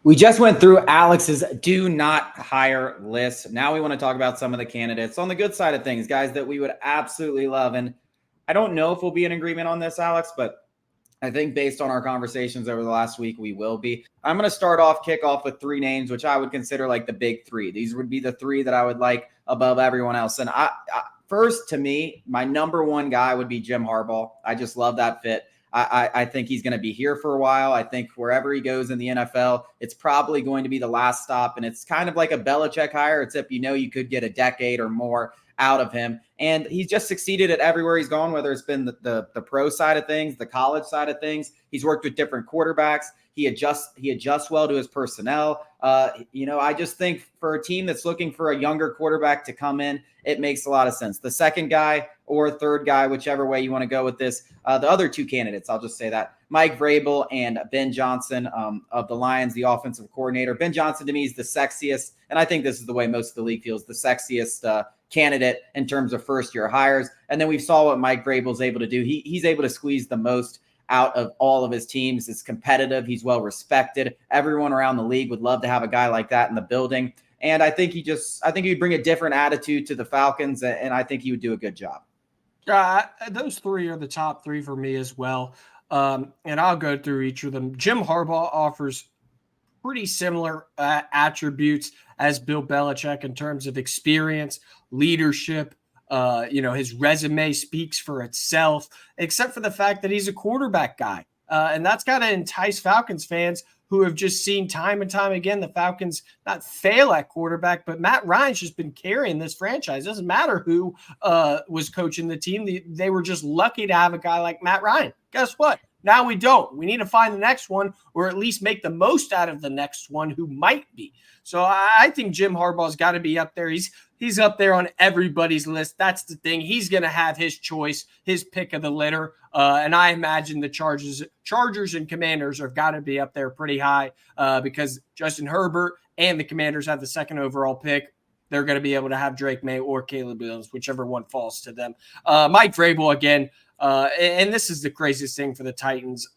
We just went through Alex's do not hire list. Now we want to talk about some of the candidates on the good side of things, guys that we would absolutely love. And I don't know if we'll be in agreement on this, Alex, but I think based on our conversations over the last week, we will be. I'm going to kick off with three names, which I would consider like the big three. These would be the three that I would like above everyone else. And first, to me, my number one guy would be Jim Harbaugh. I just love that fit. I think he's going to be here for a while. I think wherever he goes in the NFL, it's probably going to be the last stop. And it's kind of like a Belichick hire, except you could get a decade or more out of him. And he's just succeeded at everywhere he's gone, whether it's been the pro side of things, the college side of things. He's worked with different quarterbacks. He adjusts well to his personnel. I just think for a team that's looking for a younger quarterback to come in, it makes a lot of sense. The second guy or third guy, whichever way you want to go with this, the other two candidates, I'll just say that, Mike Vrabel and Ben Johnson of the Lions, the offensive coordinator. Ben Johnson, to me, is the sexiest, and I think this is the way most of the league feels, the sexiest candidate in terms of first-year hires. And then we saw what Mike Vrabel is able to do. He's able to squeeze the most out of all of his teams. It's competitive. He's well respected. Everyone around the league would love to have a guy like that in the building. And I think he'd bring a different attitude to the Falcons, and I think he would do a good job. Those three are the top three for me as well. And I'll go through each of them. Jim Harbaugh offers pretty similar attributes as Bill Belichick in terms of experience, leadership. His resume speaks for itself, except for the fact that he's a quarterback guy. And that's got to entice Falcons fans who have just seen time and time again the Falcons not fail at quarterback, but Matt Ryan's just been carrying this franchise. It doesn't matter who was coaching the team. They were just lucky to have a guy like Matt Ryan. Guess what? Now we don't. We need to find the next one, or at least make the most out of the next one who might be. So I think Jim Harbaugh's got to be up there. He's up there on everybody's list. That's the thing. He's going to have his choice, his pick of the litter. And I imagine the Chargers and Commanders have got to be up there pretty high because Justin Herbert and the Commanders have the second overall pick. They're going to be able to have Drake May or Caleb Williams, whichever one falls to them. Mike Vrabel, again, and this is the craziest thing for the Titans.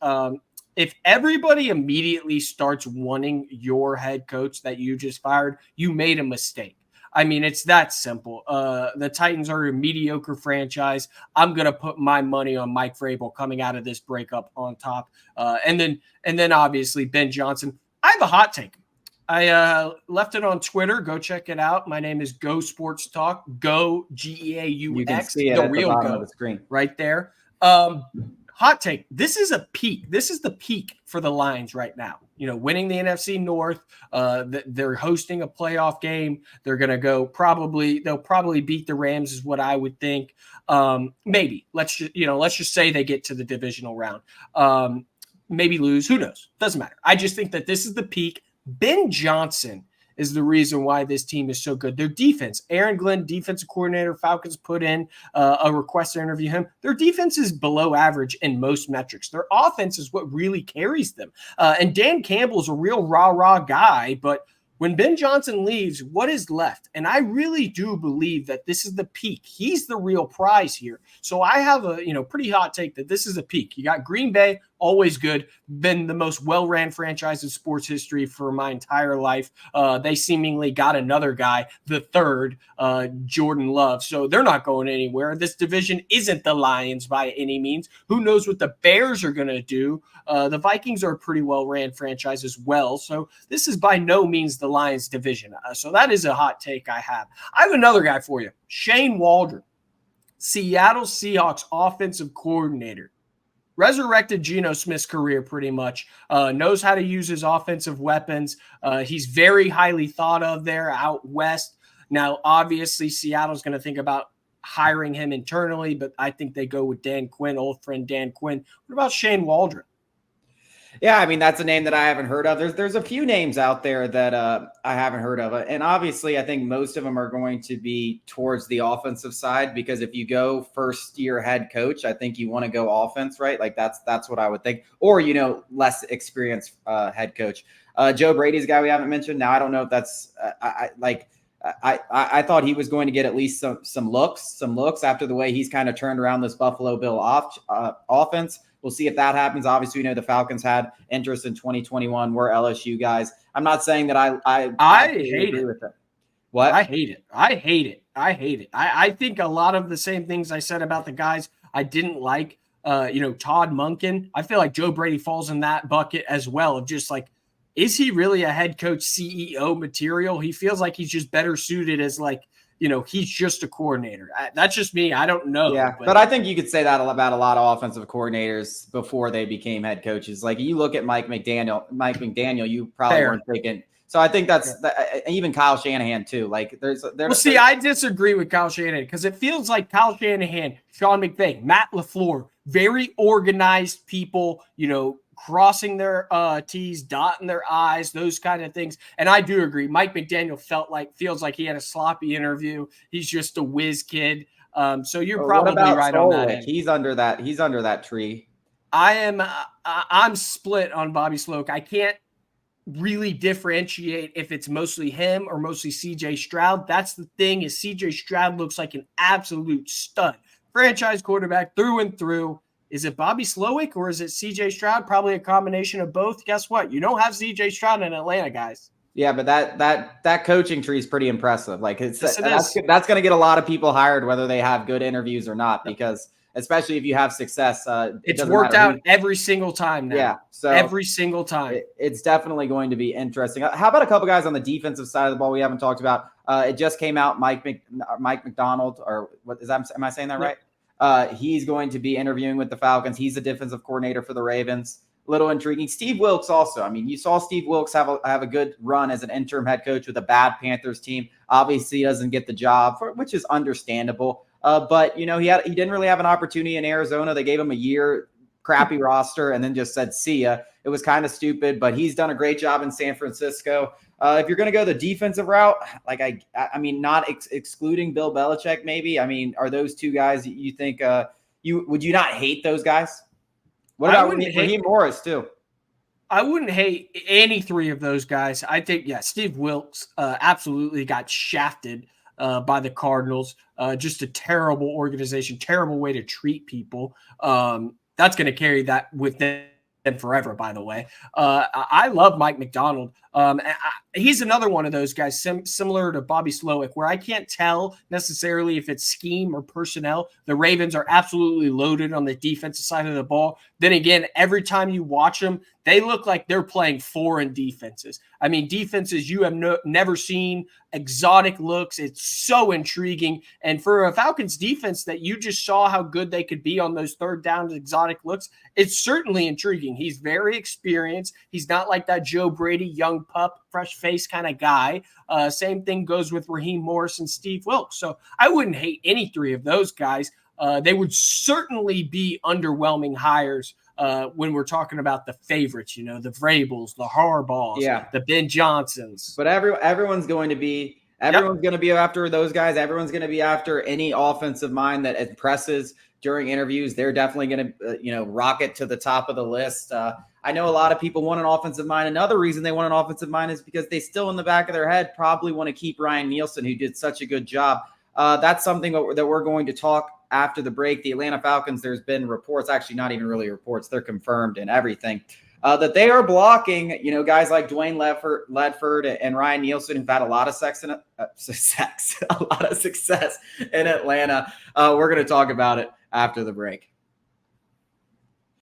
If everybody immediately starts wanting your head coach that you just fired, you made a mistake. I mean, it's that simple. The Titans are a mediocre franchise. I'm going to put my money on Mike Vrabel coming out of this breakup on top. And then obviously Ben Johnson. I have a hot take. I left it on Twitter. Go check it out. My name is Go Sports Talk. Go Geaux. You can see it at the bottom of the screen right there. Hot take. This is a peak. This is the peak for the Lions right now. Winning the NFC North. They're hosting a playoff game. They're going to they'll probably beat the Rams is what I would think. Maybe let's just say they get to the divisional round. Maybe lose. Who knows? Doesn't matter. I just think that this is the peak. Ben Johnson is the reason why this team is so good. Their defense, Aaron Glenn, defensive coordinator, Falcons put in a request to interview him. Their defense is below average in most metrics. Their offense is what really carries them. And Dan Campbell is a real rah-rah guy, but when Ben Johnson leaves, what is left? And I really do believe that this is the peak. He's the real prize here. So I have a pretty hot take that this is a peak. You got Green Bay, always good, been the most well-ran franchise in sports history for my entire life. They seemingly got another guy, the third, Jordan Love. So they're not going anywhere. This division isn't the Lions by any means. Who knows what the Bears are going to do? The Vikings are a pretty well-ran franchise as well. So this is by no means the Lions division. So that is a hot take I have. I have another guy for you, Shane Waldron, Seattle Seahawks offensive coordinator. Resurrected Geno Smith's career pretty much, knows how to use his offensive weapons. He's very highly thought of there out west. Now, obviously, Seattle's going to think about hiring him internally, but I think they go with Dan Quinn, old friend Dan Quinn. What about Shane Waldron? Yeah, I mean, that's a name that I haven't heard of. There's a few names out there that I haven't heard of. And obviously, I think most of them are going to be towards the offensive side, because if you go first-year head coach, I think you want to go offense, right? Like that's what I would think. Or, less experienced head coach. Joe Brady's a guy we haven't mentioned. Now, I don't know if that's I thought he was going to get at least some looks after the way he's kind of turned around this Buffalo Bill offense. We'll see if that happens. Obviously, we know the Falcons had interest in 2021. We're LSU guys. I'm not saying that I hate it. With it. What? I hate it. I think a lot of the same things I said about the guys I didn't like. Todd Monken. I feel like Joe Brady falls in that bucket as well of just like, is he really a head coach CEO material? He feels like he's just better suited as he's just a coordinator. That's just me. I don't know. Yeah, but I think you could say that about a lot of offensive coordinators before they became head coaches. Like you look at Mike McDaniel, you probably weren't thinking. So I think that's even Kyle Shanahan too. Like I disagree with Kyle Shanahan because it feels like Kyle Shanahan, Sean McVay, Matt LaFleur, very organized people, crossing their T's, dotting their I's, those kind of things. And I do agree. Mike McDaniel feels like he had a sloppy interview. He's just a whiz kid. So you're probably right on that. He's under that tree. I'm split on Bobby Sloak. I can't really differentiate if it's mostly him or mostly CJ Stroud. That's the thing is CJ Stroud looks like an absolute stud. Franchise quarterback through and through. Is it Bobby Slowick or is it CJ Stroud? Probably a combination of both. Guess what? You don't have CJ Stroud in Atlanta, guys. Yeah, but that coaching tree is pretty impressive. Like that's going to get a lot of people hired, whether they have good interviews or not, because especially if you have success, it's worked out every single time now. Yeah, so every single time. It's definitely going to be interesting. How about a couple guys on the defensive side of the ball we haven't talked about? It just came out, Mike McDonald, or what is that? Am I saying that right? He's going to be interviewing with the Falcons. He's the defensive coordinator for the Ravens. Little intriguing. Steve Wilks also. I mean, you saw Steve Wilks have a good run as an interim head coach with a bad Panthers team. Obviously, he doesn't get the job, which is understandable. But he didn't really have an opportunity in Arizona. They gave him a year, crappy roster, and then just said, see ya. It was kind of stupid, but he's done a great job in San Francisco. If you're going to go the defensive route, like I mean, not excluding Bill Belichick, maybe. I mean, are those two guys you think would you not hate those guys? What about Raheem Morris too? I wouldn't hate any three of those guys. I think, Steve Wilks absolutely got shafted by the Cardinals. Just a terrible organization, terrible way to treat people. That's going to carry that with them forever, by the way. I love Mike McDonald. He's another one of those guys similar to Bobby Slowick, where I can't tell necessarily if it's scheme or personnel. The Ravens are absolutely loaded on the defensive side of the ball. Then again, every time you watch them, they look like they're playing foreign defenses. I mean, defenses you have never seen, exotic looks. It's so intriguing. And for a Falcons defense that you just saw how good they could be on those third down exotic looks, it's certainly intriguing. He's very experienced. He's not like that Joe Brady, young pup, fresh face kind of guy. Same thing goes with Raheem Morris and Steve Wilks. So I wouldn't hate any three of those guys. They would certainly be underwhelming hires when we're talking about the favorites, the Vrabels, the Harbaughs, the Ben Johnsons. But everyone's going to be going to be after those guys. Everyone's going to be after any offensive mind that impresses during interviews. They're definitely going to rocket to the top of the list. I know a lot of people want an offensive mind. Another reason they want an offensive mind is because they still in the back of their head probably want to keep Ryan Nielsen, who did such a good job. That's something that we're going to talk after the break. The Atlanta Falcons, there's been reports, actually not even really reports, they're confirmed and everything, that they are blocking, guys like Dwayne Ledford and Ryan Nielsen, who've had a lot of success in Atlanta. We're going to talk about it after the break.